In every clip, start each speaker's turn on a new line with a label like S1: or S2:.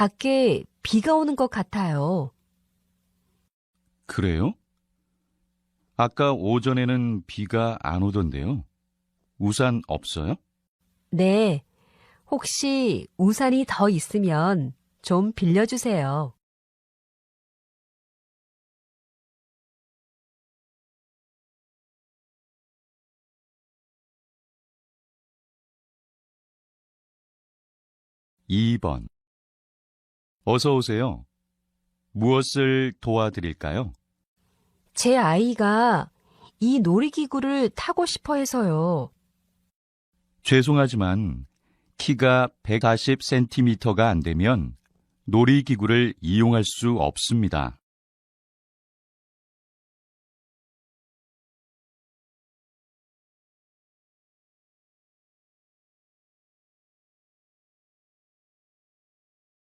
S1: 밖에 비가 오는 것 같아요.
S2: 그래요? 아까 오전에는 비가 안 오던데요. 우산 없어요?
S1: 네, 혹시 우산이 더 있으면 좀 빌려주세요.
S2: 이 번 어서 오세요. 무엇을 도와드릴까요?
S1: 제 아이가 이 놀이기구를 타고 싶어 해서요.
S2: 죄송하지만 키가 140cm가 안 되면 놀이기구를 이용할 수 없습니다.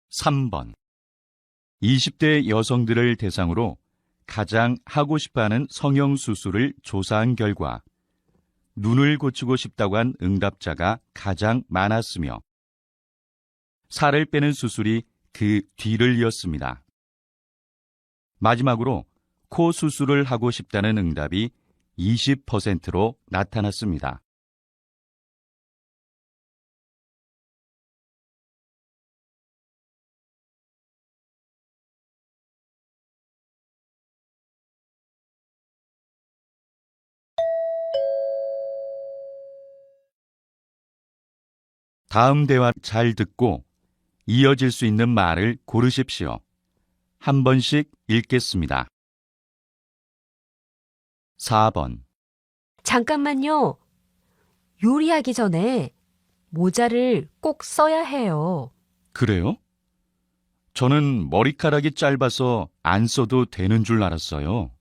S2: 삼 번 20대 여성들을 대상으로 가장 하고 싶어하는 성형수술을 조사한 결과 눈을 고치고 싶다고 한 응답자가 가장 많았으며 살을 빼는 수술이 그 뒤를 이었습니다. 마지막으로 코 수술을 하고 싶다는 응답이 20%로 나타났습니다. 다음 대화 잘 듣고 이어질 수 있는 말을 고르십시오. 한 번씩 읽겠습니다. 4번
S1: 잠깐만요. 요리하기 전에 모자를 꼭 써야 해요.
S2: 그래요? 저는 머리카락이 짧아서 안 써도 되는 줄 알았어요.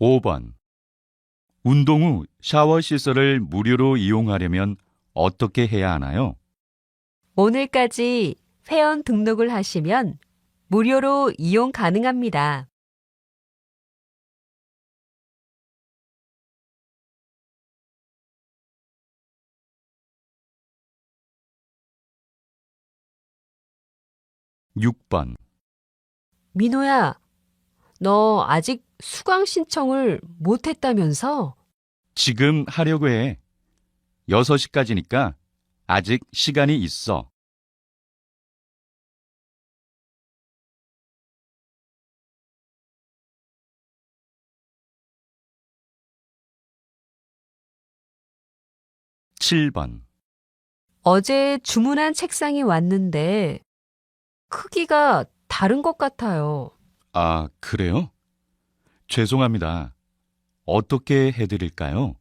S2: 5번 운동 후 샤워 시설을 무료로 이용하려면 어떻게 해야 하나요?
S1: 오늘까지 회원 등록을 하시면 무료로 이용 가능합니다.
S2: 6번
S1: 민호야, 너 아직 수강 신청을 못 했다면서?
S2: 지금 하려고 해. 6시까지니까 아직 시간이 있어. 7번
S1: 어제 주문한 책상이 왔는데 크기가 다른 것 같아요.
S2: 아, 그래요? 죄송합니다. 어떻게 해드릴까요?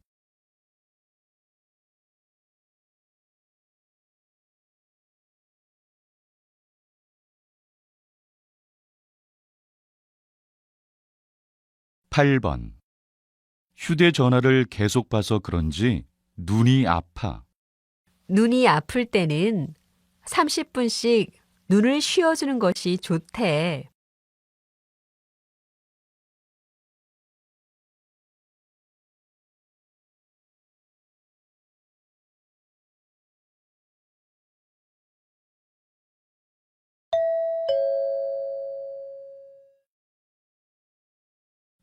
S2: 8번 휴대전화를 계속 봐서 그런지 눈이 아파.
S1: 눈이 아플 때는 30분씩 눈을 쉬어주는 것이 좋대.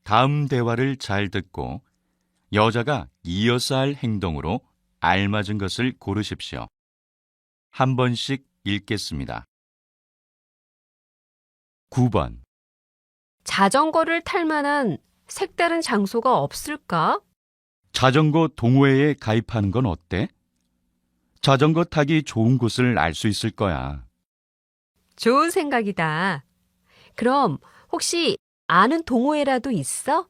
S2: '다음 대화를 잘 듣고 여자가 이어서 할 행동으로 알맞은 것을 고르십시오. 한 번씩 읽겠습니다. 9번
S1: 자전거를 탈 만한 색다른 장소가 없을까?
S2: 자전거 동호회에 가입하는 건 어때? 자전거 타기 좋은 곳을 알 수 있을 거야.
S1: 좋은 생각이다. 그럼 혹시 아는 동호회라도 있어?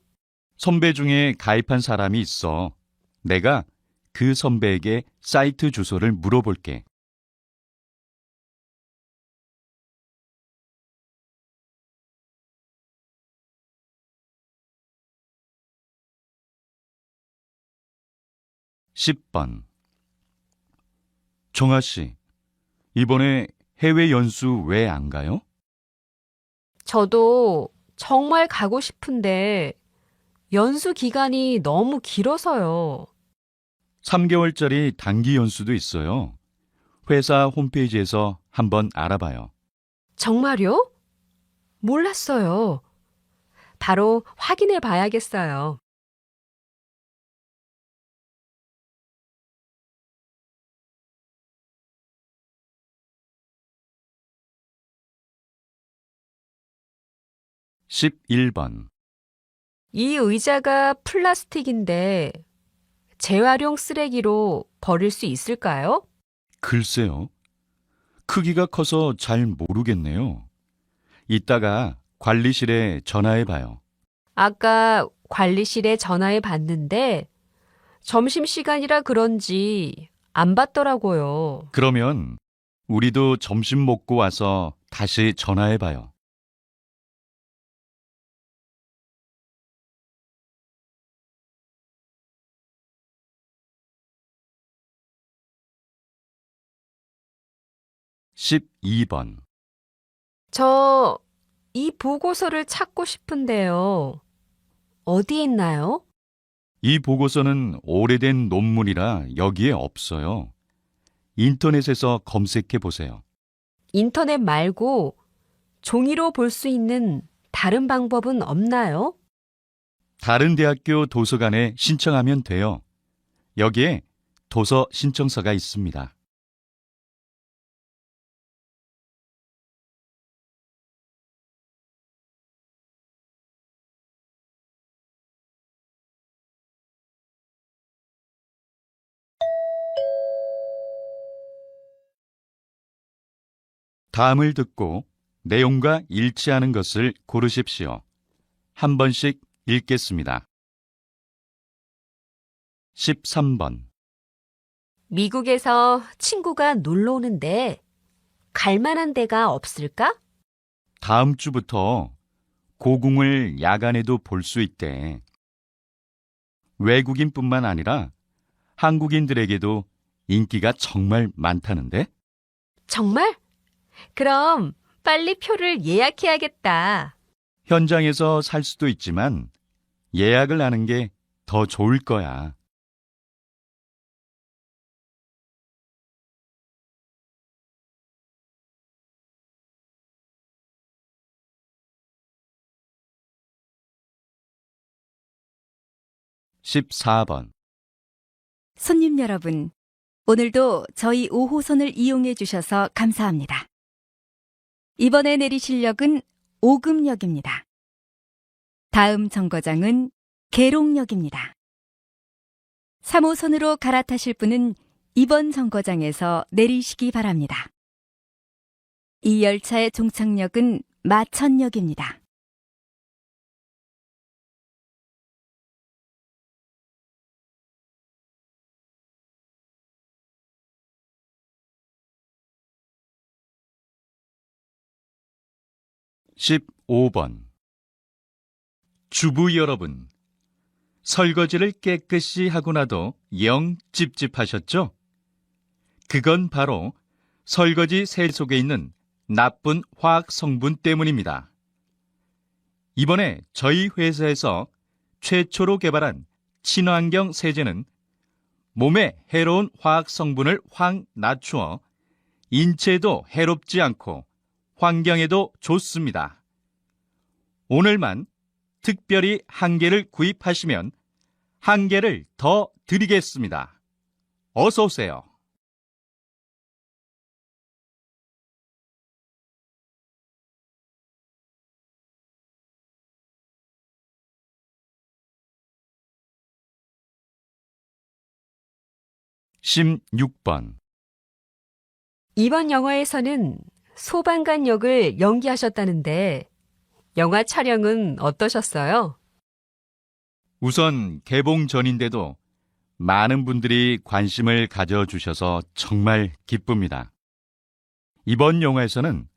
S2: 선배 중에 가입한 사람이 있어. 내가 그 선배에게 사이트 주소를 물어볼게. 10번 정아 씨, 이번에 해외 연수 왜 안 가요?
S1: 저도 정말 가고 싶은데 연수 기간이 너무 길어서요.
S2: 3개월짜리 단기 연수도 있어요. 회사 홈페이지에서 한번 알아봐요.
S1: 정말요? 몰랐어요. 바로 확인해 봐야겠어요.
S2: 11번.
S1: 이 의자가 플라스틱인데 재활용 쓰레기로 버릴 수 있을까요?
S2: 글쎄요. 크기가 커서 잘 모르겠네요. 이따가 관리실에 전화해 봐요.
S1: 아까 관리실에 전화해 봤는데 점심시간이라 그런지 안 받더라고요.
S2: 그러면 우리도 점심 먹고 와서 다시 전화해 봐요. 12번.
S1: 저 이 보고서를 찾고 싶은데요. 어디 있나요?
S2: 이 보고서는 오래된 논문이라 여기에 없어요. 인터넷에서 검색해 보세요.
S1: 인터넷 말고 종이로 볼 수 있는 다른 방법은 없나요?
S2: 다른 대학교 도서관에 신청하면 돼요. 여기에 도서 신청서가 있습니다. '다음을 듣고 내용과 일치하는 것을 고르십시오. 한 번씩 읽겠습니다. 13번.
S1: 미국에서 친구가 놀러 오는데 갈 만한 데가 없을까?
S2: 다음 주부터 고궁을 야간에도 볼 수 있대. 외국인뿐만 아니라 한국인들에게도 인기가 정말 많다는데?
S1: 정말? 그럼 빨리 표를 예약해야겠다.
S2: 현장에서 살 수도 있지만 예약을 하는 게 더 좋을 거야. 14번.
S3: 손님 여러분, 오늘도 저희 5호선을 이용해 주셔서 감사합니다. 이번에 내리실 역은 오금역입니다. 다음 정거장은 계룡역입니다. 3호선으로 갈아타실 분은 이번 정거장에서 내리시기 바랍니다. 이 열차의 종착역은 마천역입니다.
S2: 15번. 주부 여러분, 설거지를 깨끗이 하고 나도 영 찝찝하셨죠? 그건 바로 설거지 세 속에 있는 나쁜 화학 성분 때문입니다. 이번에 저희 회사에서 최초로 개발한 친환경 세제는 몸에 해로운 화학 성분을 확 낮추어 인체에도 해롭지 않고 환경에도 좋습니다. 오늘만 특별히 한 개를 구입하시면 한 개를 더 드리겠습니다. 어서 오세요. 16번.
S1: 이번 영화에서는 소방관 역을 연기하셨다는데 영화 촬영은 어떠셨어요?
S2: 우선 개봉 전인데도 많은 분들이 관심을 가져주셔서 정말 기쁩니다. 이번 영화에서는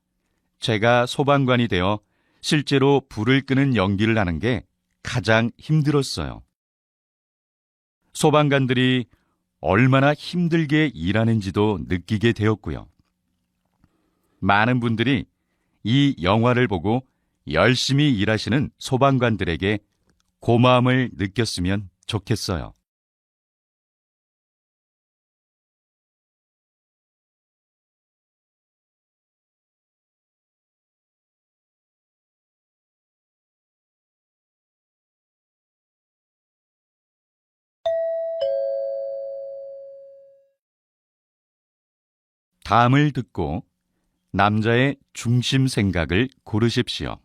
S2: 제가 소방관이 되어 실제로 불을 끄는 연기를 하는 게 가장 힘들었어요. 소방관들이 얼마나 힘들게 일하는지도 느끼게 되었고요. 많은 분들이 이 영화를 보고 열심히 일하시는 소방관들에게 고마움을 느꼈으면 좋겠어요. 다음을 듣고 남자의 중심 생각을 고르십시오.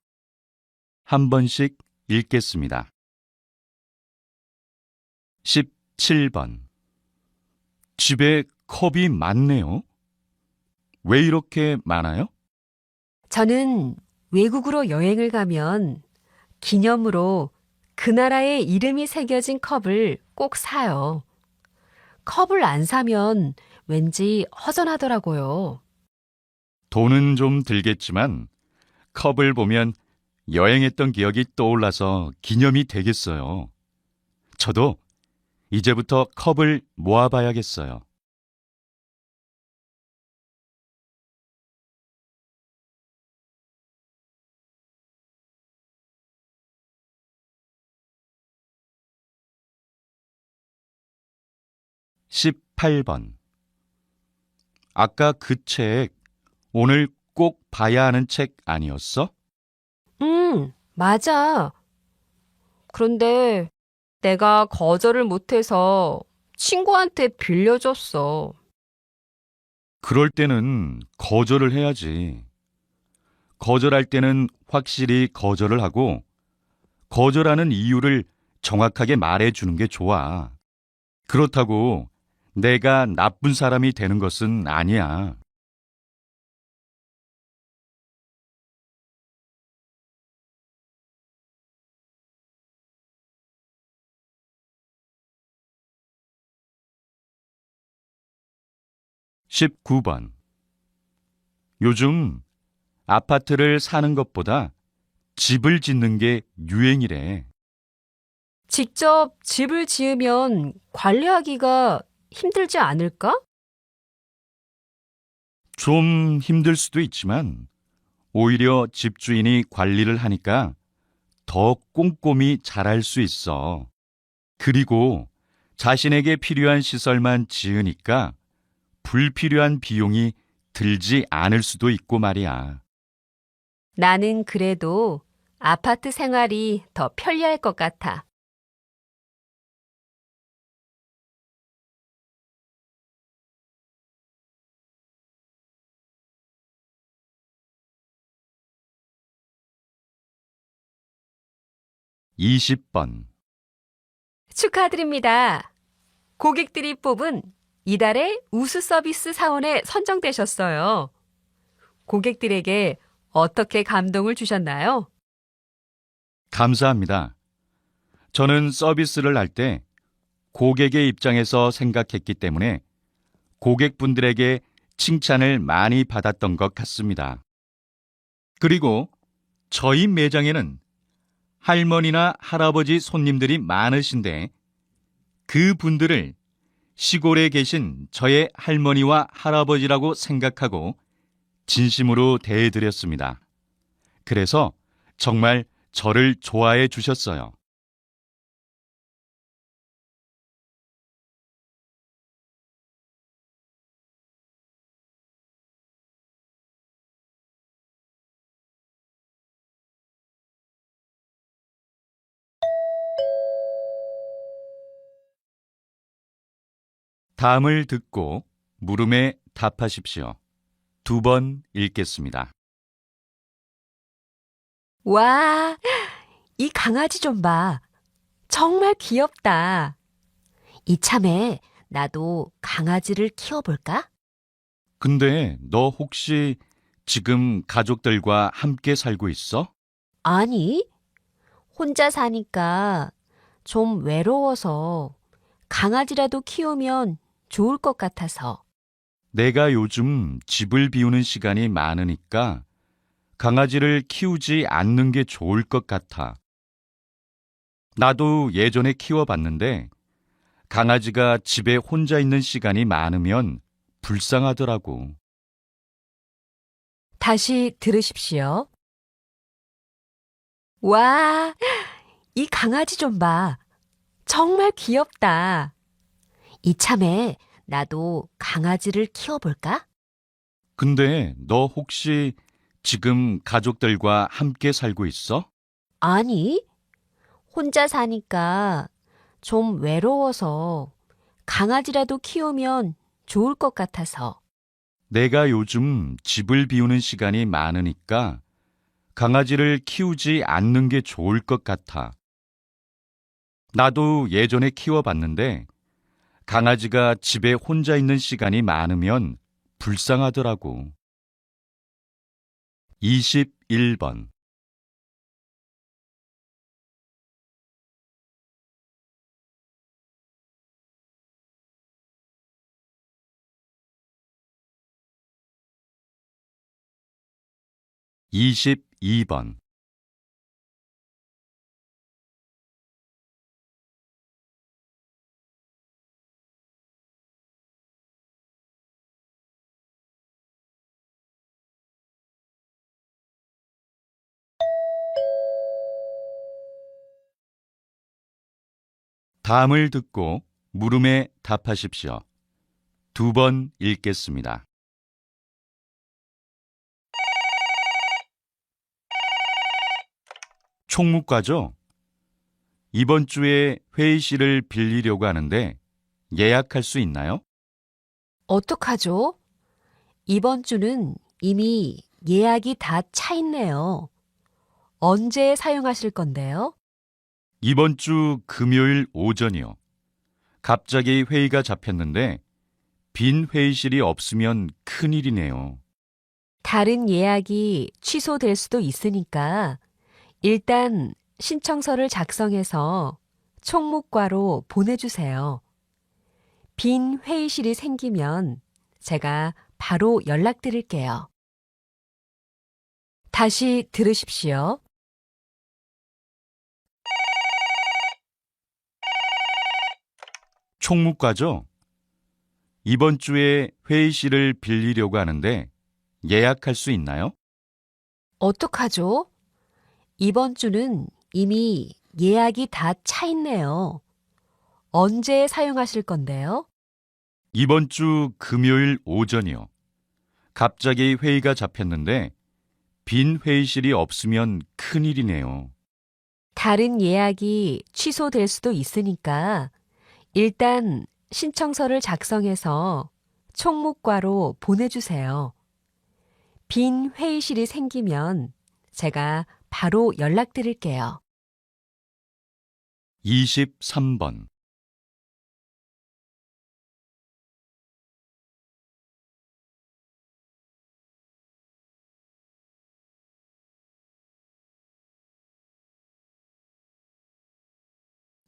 S2: 한 번씩 읽겠습니다. 17번. 집에 컵이 많네요. 왜 이렇게 많아요?
S1: 저는 외국으로 여행을 가면 기념으로 그 나라의 이름이 새겨진 컵을 꼭 사요. 컵을 안 사면 왠지 허전하더라고요.
S2: 돈은 좀 들겠지만 컵을 보면 여행했던 기억이 떠올라서 기념이 되겠어요. 저도 이제부터 컵을 모아봐야겠어요. (18번) 아까 그 책 오늘 꼭 봐야 하는 책 아니었어?
S1: 맞아. 그런데 내가 거절을 못해서 친구한테 빌려줬어.
S2: 그럴 때는 거절을 해야지. 거절할 때는 확실히 거절을 하고 거절하는 이유를 정확하게 말해주는 게 좋아. 그렇다고 내가 나쁜 사람이 되는 것은 아니야. (19번) 요즘 아파트를 사는 것보다 집을 짓는 게 유행이래.
S1: 직접 집을 지으면 관리하기가 힘들지 않을까?
S2: 좀 힘들 수도 있지만 오히려 집주인이 관리를 하니까 더 꼼꼼히 잘할 수 있어. 그리고 자신에게 필요한 시설만 지으니까 불필요한 비용이 들지 않을 수도 있고 말이야.
S1: 나는 그래도 아파트 생활이 더 편리할 것 같아.
S2: (20번)
S1: 축하드립니다. 고객들이 뽑은 이달의 우수 서비스 사원에 선정되셨어요. 고객들에게 어떻게 감동을 주셨나요?
S2: 감사합니다. 저는 서비스를 할 때 고객의 입장에서 생각했기 때문에 고객분들에게 칭찬을 많이 받았던 것 같습니다. 그리고 저희 매장에는 할머니나 할아버지 손님들이 많으신데 그 분들을 시골에 계신 저의 할머니와 할아버지라고 생각하고 진심으로 대해드렸습니다. 그래서 정말 저를 좋아해 주셨어요. 다음을 듣고 물음에 답하십시오. 2번 읽겠습니다.
S1: 와, 이 강아지 좀 봐. 정말 귀엽다. 이참에 나도 강아지를 키워볼까?
S2: 근데 너 혹시 지금 가족들과 함께 살고 있어?
S1: 아니, 혼자 사니까 좀 외로워서 강아지라도 키우면 좋을 것 같아서.
S2: 내가 요즘 집을 비우는 시간이 많으니까 강아지를 키우지 않는 게 좋을 것 같아. 나도 예전에 키워봤는데 강아지가 집에 혼자 있는 시간이 많으면 불쌍하더라고.
S1: 다시 들으십시오. 와, 이 강아지 좀 봐. 정말 귀엽다. 이참에 나도 강아지를 키워볼까?
S2: 근데 너 혹시 지금 가족들과 함께 살고 있어?
S1: 아니, 혼자 사니까 좀 외로워서 강아지라도 키우면 좋을 것 같아서.
S2: 내가 요즘 집을 비우는 시간이 많으니까 강아지를 키우지 않는 게 좋을 것 같아. 나도 예전에 키워봤는데 강아지가 집에 혼자 있는 시간이 많으면 불쌍하더라고. 21번. 22번. 다음을 듣고 물음에 답하십시오. 2번 읽겠습니다. 총무과죠? 이번 주에 회의실을 빌리려고 하는데 예약할 수 있나요?
S1: 어떡하죠? 이번 주는 이미 예약이 다 차 있네요. 언제 사용하실 건데요?
S2: 이번 주 금요일 오전이요. 갑자기 회의가 잡혔는데 빈 회의실이 없으면 큰일이네요.
S1: 다른 예약이 취소될 수도 있으니까 일단 신청서를 작성해서 총무과로 보내주세요. 빈 회의실이 생기면 제가 바로 연락드릴게요. 다시 들으십시오.
S2: 총무과죠? 이번 주에 회의실을 빌리려고 하는데 예약할 수 있나요?
S1: 어떡하죠? 이번 주는 이미 예약이 다 차 있네요. 언제 사용하실 건데요?
S2: 이번 주 금요일 오전이요. 갑자기 회의가 잡혔는데 빈 회의실이 없으면 큰일이네요.
S1: 다른 예약이 취소될 수도 있으니까 일단 신청서를 작성해서 총무과로 보내주세요. 빈 회의실이 생기면 제가 바로 연락드릴게요.
S2: 23번.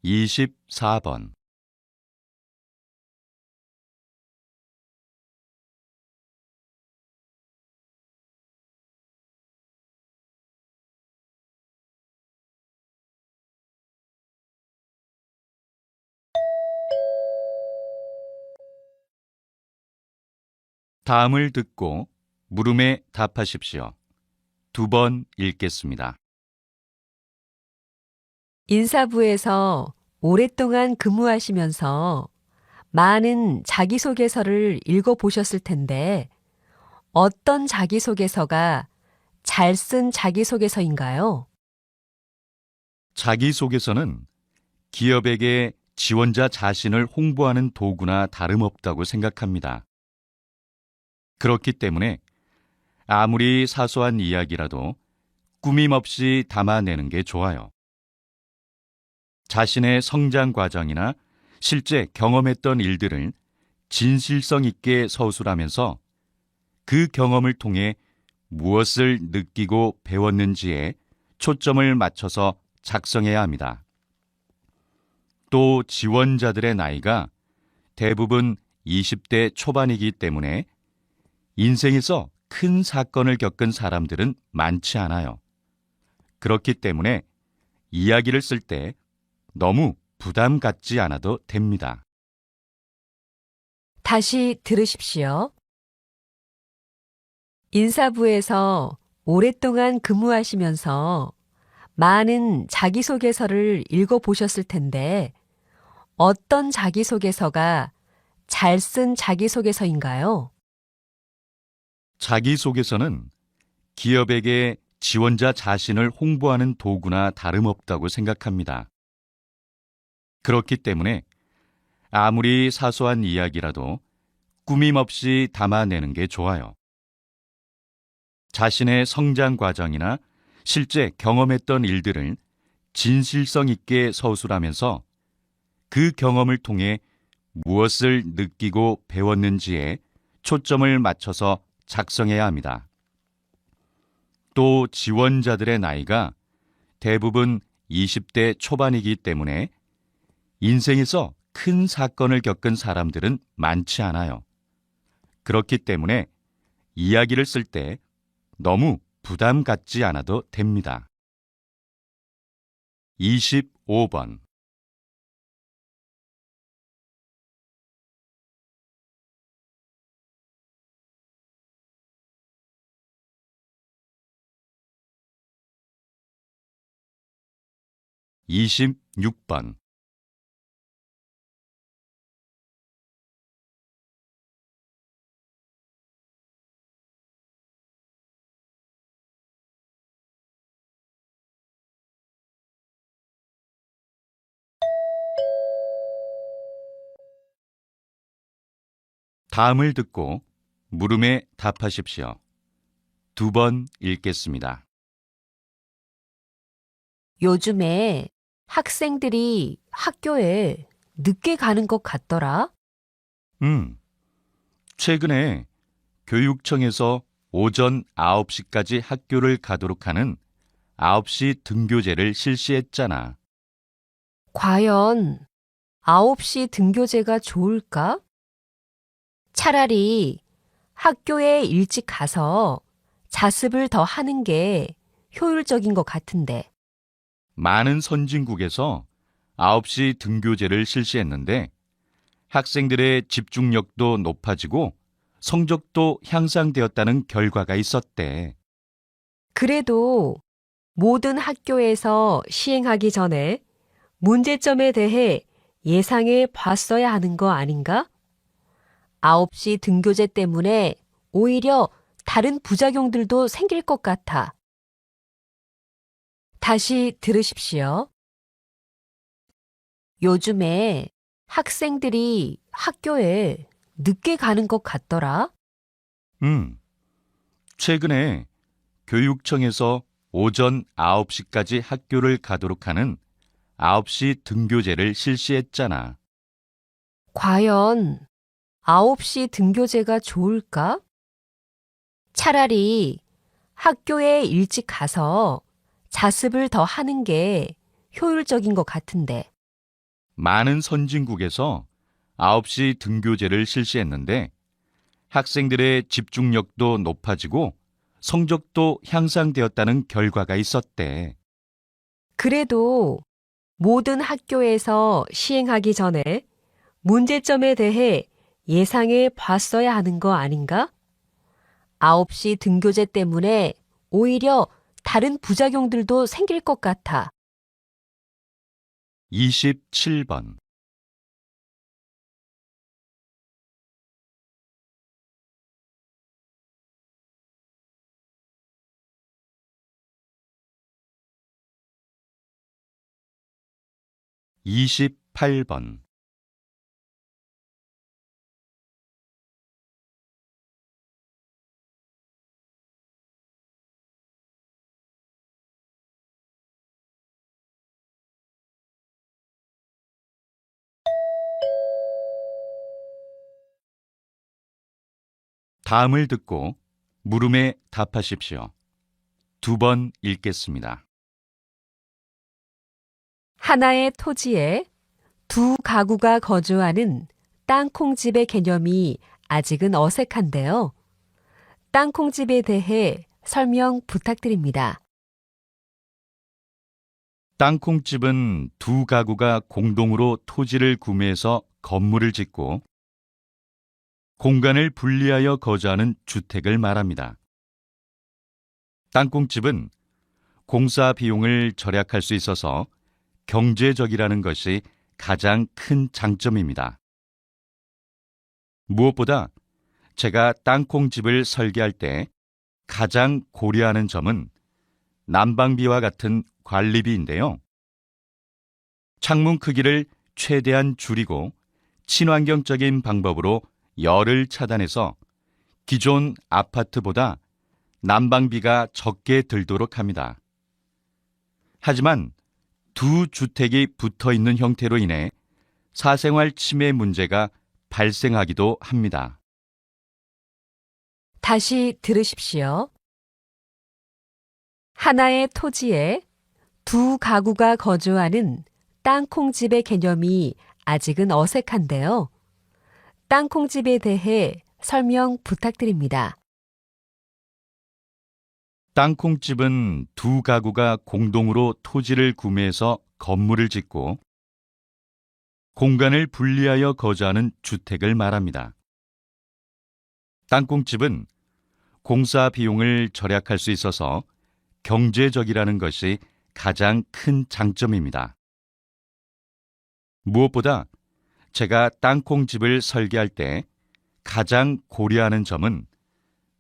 S2: 24번. 다음을 듣고 물음에 답하십시오. 2번 읽겠습니다.
S1: 인사부에서 오랫동안 근무하시면서 많은 자기소개서를 읽어보셨을 텐데 어떤 자기소개서가 잘 쓴 자기소개서인가요?
S2: 자기소개서는 기업에게 지원자 자신을 홍보하는 도구나 다름없다고 생각합니다. 그렇기 때문에 아무리 사소한 이야기라도 꾸밈 없이 담아내는 게 좋아요. 자신의 성장 과정이나 실제 경험했던 일들을 진실성 있게 서술하면서 그 경험을 통해 무엇을 느끼고 배웠는지에 초점을 맞춰서 작성해야 합니다. 또 지원자들의 나이가 대부분 20대 초반이기 때문에 인생에서 큰 사건을 겪은 사람들은 많지 않아요. 그렇기 때문에 이야기를 쓸 때 너무 부담 갖지 않아도 됩니다.
S1: 다시 들으십시오. 인사부에서 오랫동안 근무하시면서 많은 자기소개서를 읽어보셨을 텐데 어떤 자기소개서가 잘 쓴 자기소개서인가요?
S2: 자기소개서는 기업에게 지원자 자신을 홍보하는 도구나 다름없다고 생각합니다. 그렇기 때문에 아무리 사소한 이야기라도 꾸밈 없이 담아내는 게 좋아요. 자신의 성장 과정이나 실제 경험했던 일들을 진실성 있게 서술하면서 그 경험을 통해 무엇을 느끼고 배웠는지에 초점을 맞춰서 작성해야 합니다. 또 지원자들의 나이가 대부분 20대 초반이기 때문에 인생에서 큰 사건을 겪은 사람들은 많지 않아요. 그렇기 때문에 이야기를 쓸 때 너무 부담 갖지 않아도 됩니다. 25번 26번 '다음을 듣고 물음에 답하십시오. 2번 읽겠습니다.
S1: 요즘에 학생들이 학교에 늦게 가는 것 같더라.
S2: 최근에 교육청에서 오전 9시까지 학교를 가도록 하는 9시 등교제를 실시했잖아.
S1: 과연 9시 등교제가 좋을까? 차라리 학교에 일찍 가서 자습을 더 하는 게 효율적인 것 같은데.
S2: 많은 선진국에서 9시 등교제를 실시했는데 학생들의 집중력도 높아지고 성적도 향상되었다는 결과가 있었대.
S1: 그래도 모든 학교에서 시행하기 전에 문제점에 대해 예상해 봤어야 하는 거 아닌가? 9시 등교제 때문에 오히려 다른 부작용들도 생길 것 같아. 다시 들으십시오. 요즘에 학생들이 학교에 늦게 가는 것 같더라.
S2: 최근에 교육청에서 오전 9시까지 학교를 가도록 하는 9시 등교제를 실시했잖아.
S1: 과연 9시 등교제가 좋을까? 차라리 학교에 일찍 가서 자습을 더 하는 게 효율적인 것 같은데.
S2: 많은 선진국에서 9시 등교제를 실시했는데 학생들의 집중력도 높아지고 성적도 향상되었다는 결과가 있었대.
S1: 그래도 모든 학교에서 시행하기 전에 문제점에 대해 예상해 봤어야 하는 거 아닌가? 9시 등교제 때문에 오히려 다른 부작용들도 생길 것 같아.
S2: 27번 28번 '다음을 듣고 물음에 답하십시오. 2번 읽겠습니다.
S1: 하나의 토지에 두 가구가 거주하는 땅콩집의 개념이 아직은 어색한데요. 땅콩집에 대해 설명 부탁드립니다.
S2: 땅콩집은 두 가구가 공동으로 토지를 구매해서 건물을 짓고 공간을 분리하여 거주하는 주택을 말합니다. 땅콩집은 공사 비용을 절약할 수 있어서 경제적이라는 것이 가장 큰 장점입니다. 무엇보다 제가 땅콩집을 설계할 때 가장 고려하는 점은 난방비와 같은 관리비인데요. 창문 크기를 최대한 줄이고 친환경적인 방법으로 열을 차단해서 기존 아파트보다 난방비가 적게 들도록 합니다. 하지만 두 주택이 붙어 있는 형태로 인해 사생활 침해 문제가 발생하기도 합니다.
S1: 다시 들으십시오. 하나의 토지에 두 가구가 거주하는 땅콩집의 개념이 아직은 어색한데요. 땅콩집에 대해 설명 부탁드립니다.
S2: 땅콩집은 두 가구가 공동으로 토지를 구매해서 건물을 짓고 공간을 분리하여 거주하는 주택을 말합니다. 땅콩집은 공사 비용을 절약할 수 있어서 경제적이라는 것이 가장 큰 장점입니다. 무엇보다 제가 땅콩집을 설계할 때 가장 고려하는 점은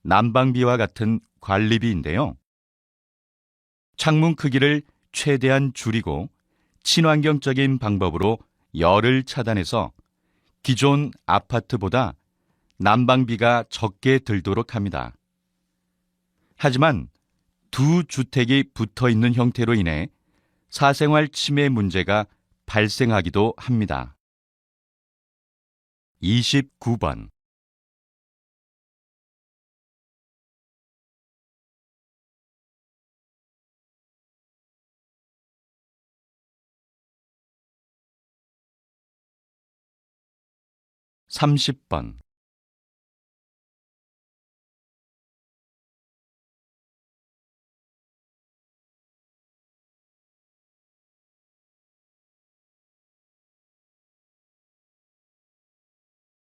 S2: 난방비와 같은 관리비인데요. 창문 크기를 최대한 줄이고 친환경적인 방법으로 열을 차단해서 기존 아파트보다 난방비가 적게 들도록 합니다. 하지만 두 주택이 붙어 있는 형태로 인해 사생활 침해 문제가 발생하기도 합니다. 29번. (30번)